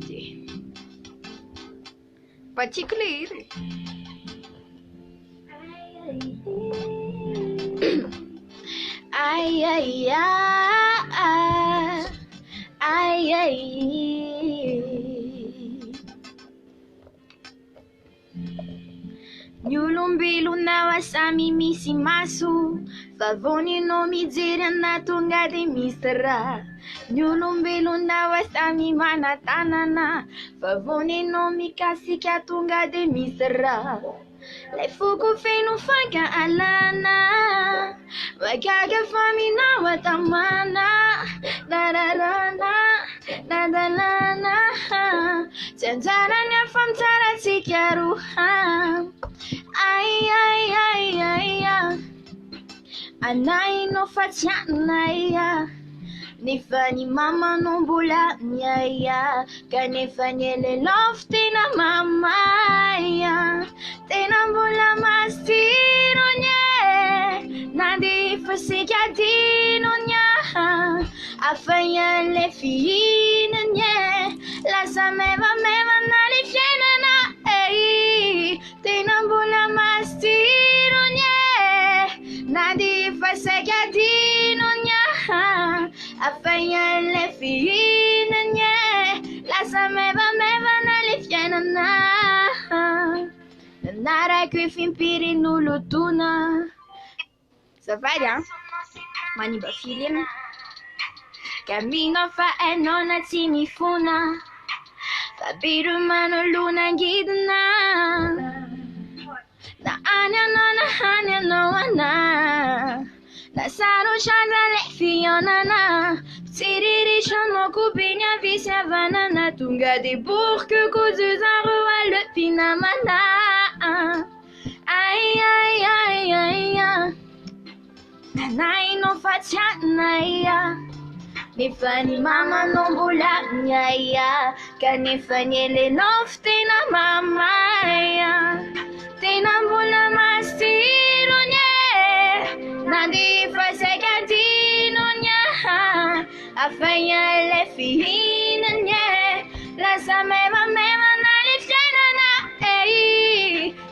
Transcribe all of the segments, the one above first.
Gente, particular. Ai, ai, ai, ai, ai. Ny olombelona samy misy maso, fa vao no mijery tonga de misy raha. Ny olombelona samy mana-tanana, fa vao no mikasika tonga de misy raha. Lay foko feno fanka alana, magaga faminawa tamana, dararana, dadalana. Janjaranya famtsaratsika roha. Ai, ai, ai, ai, ai. Anay no fatsianay, nefa ny mama no mbola miaya, kanefa ny elelavo tena mamay, tena mbola masiro nye, na de efa sekadino nya, afanya le fihina nye, lasa mevameva na le fiainana, tena mbola masiro nye, na de efa sekadino nya, afanya le fihina nye, lasa mevameva na le fiainana. Nanarako efimpirin'olo tona. Azafady manimba filina. Kamino fa hainao na tsy mifona, fa biro manolona angidina. Na any anao na any anao ana, na sarotrana le fionana, tsiriritranao kobe ny havisiavanana, tonga de boriko zaro le pinamana. Ai, ai, ai, ai, ai. Nanay no fatsianay, nefa ny mama no mbola miaya, kanefa ny elelavo tena mamay, tena mbola masiro nye, na de efa sekadino nya, afanya le fihina nye, lasa mevameva na le fiainana,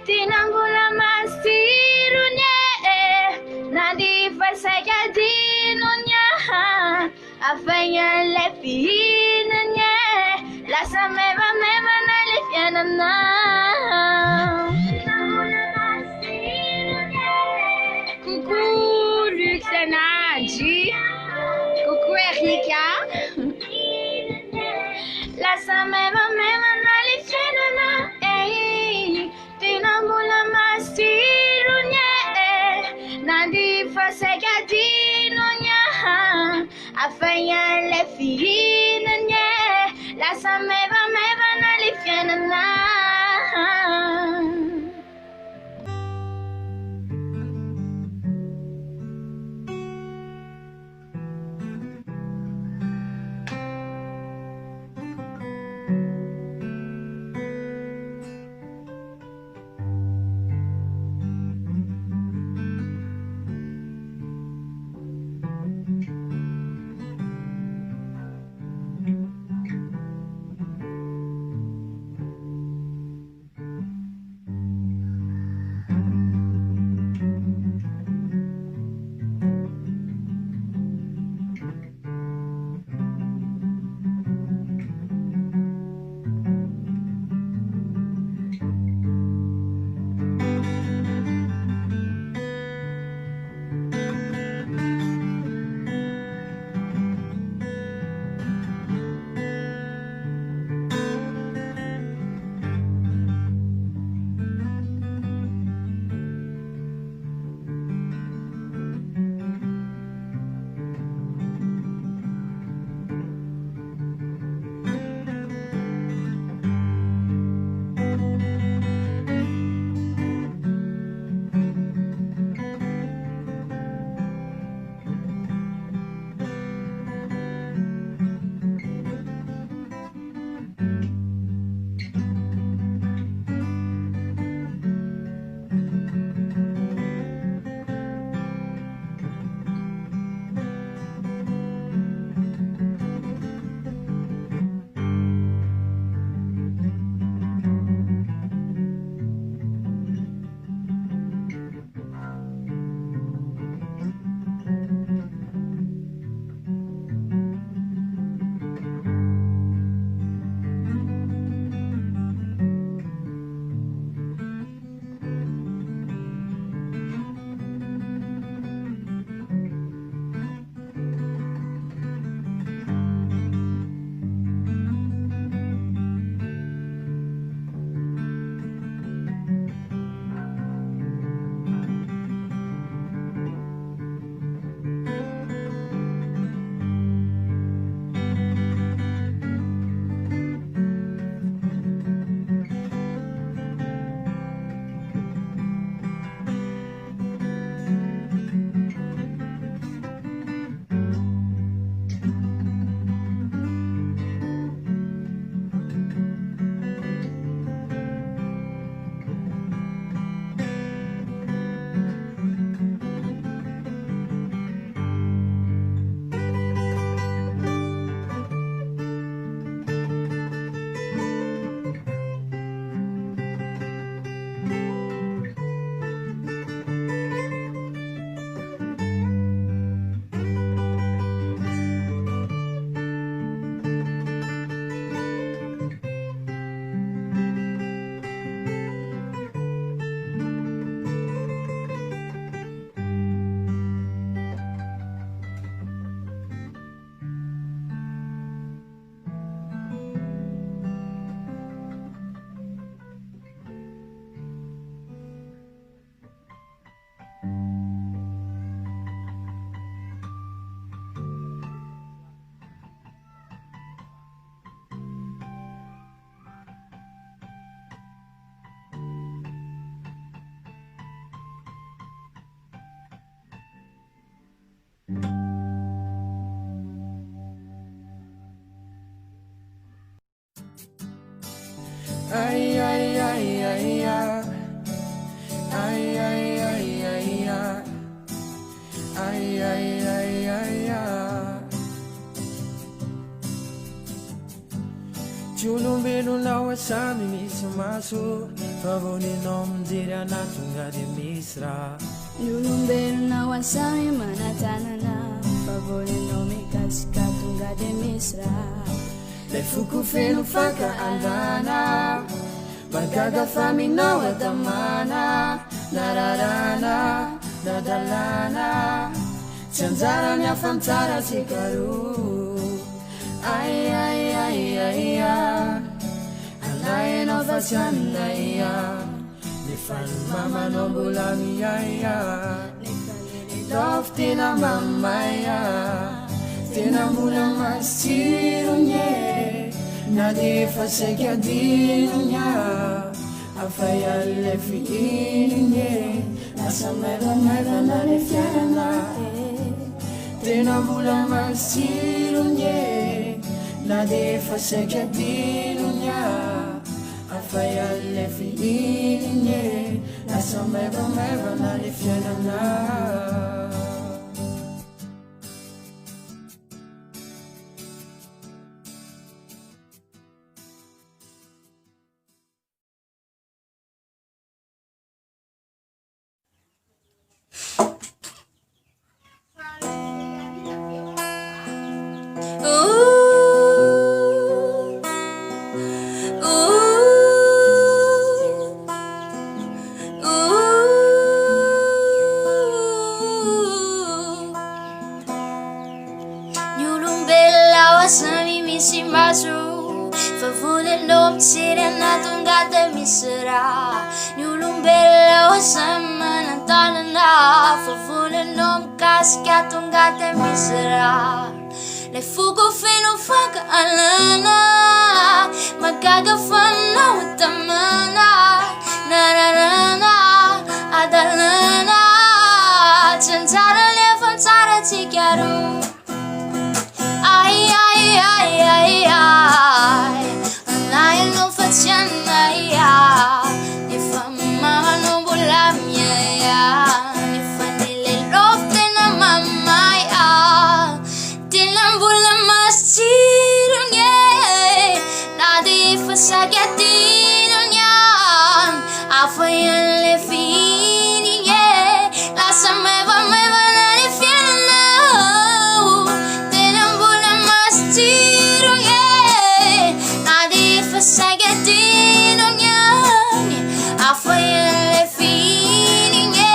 tena mbola masiro nye, na de efa sekadino nya, afanya le fihina nye, lasa mevameva na le fiainana. Coucou Luxana, G. Coucou Erika. Lasa mevameva na le fiainana, tena mbola masiro nye, na de efa sekadino nya, afanya le fihina nye, lasa mevameva na le fiainana. Ay, ay, ay, ay, ay. Ay, ay, ay, ay, ay. Ay, ay, ay, ay, ay. Ciulumbelo lao asamy misy maso fa vao nenao mijery anatonga de misy raha. Ny olombelona asamy manatanana fa vao nenao mikasika tonga de misy raha. Lay foko feno faka andana magaga faminao adamana nararana dadalana tsy anjara ny afa-mitsara tsika roa. Ay, ay, ay, ay, ay. Alainao fa tsy aminay nefa ny mamanao mbola miaya. Love tena mamay tena mbola masirony na de efa saika adinony afay alle fiininy lasa maivamaivana le fiainana tena mbola masirony na de efa saika adinony afay alle fiininy lasa maivamaivana le fiainana. Ny olombelo samy manan-tanana fa volenao mikasika tonga de misy raha. Lay foko feno faka alana magaga faminao tamana nararana adalana tsy anjara ny afa-mitsara tsika roa. Ay, ay, ay, ay, ay. Alainao fa tsy anay nefa mamanao mbola miaya. Nefa nilay love tena mamay tena mbola masirony na de efa saky adinony afay an'le fiininy lasa maivamaivana le fiainanao tena mbola masirony na de efa saky adinony afay an'le fiininy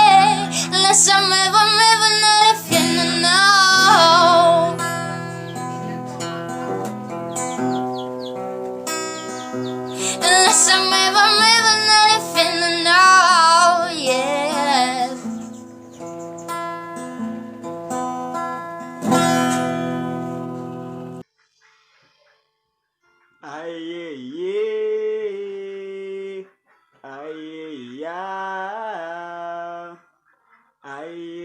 lasa maivamaivana le fiainanao. Lasa maivamaivana le fiainanao, yeah. Aye, aye, aye,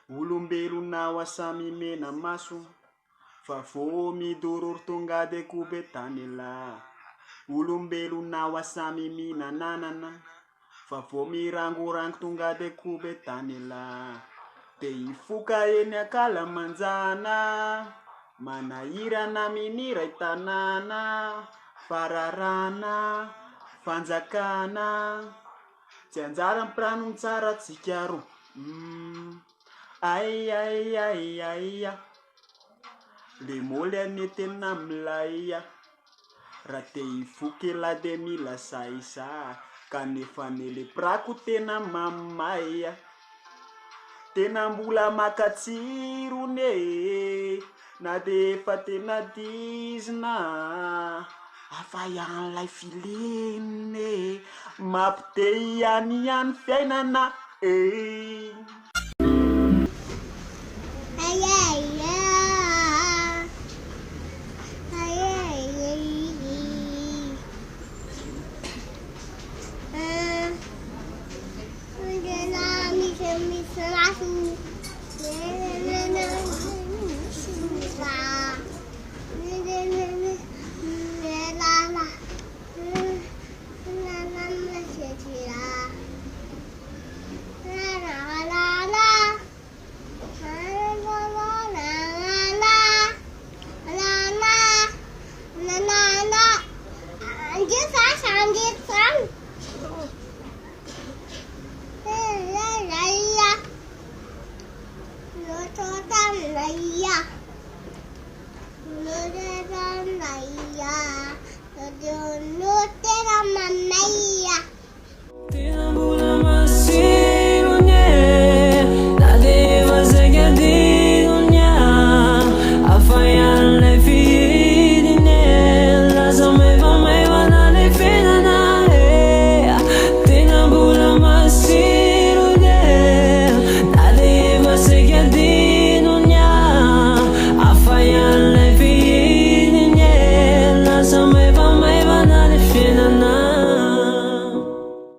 olombelona samy mena maso fa vao midororo tonga de kobe tany la. Olombelona samy mihinananana fa vao mirangorango tonga de kobe tany la. Te hifoka eny akalamanjana manahirana minira tanàna fararana fanjakana tsy anjara mpiranony tsara tsika roa. Ay, ay, ay, ay, le moly anetena milay raha te hifoky la de mila saisa kanefa nele prako tena mamay tena mbola makatsirony na de efa tena dizina afay an'lay fileniny mampite ihany fiainana Naya.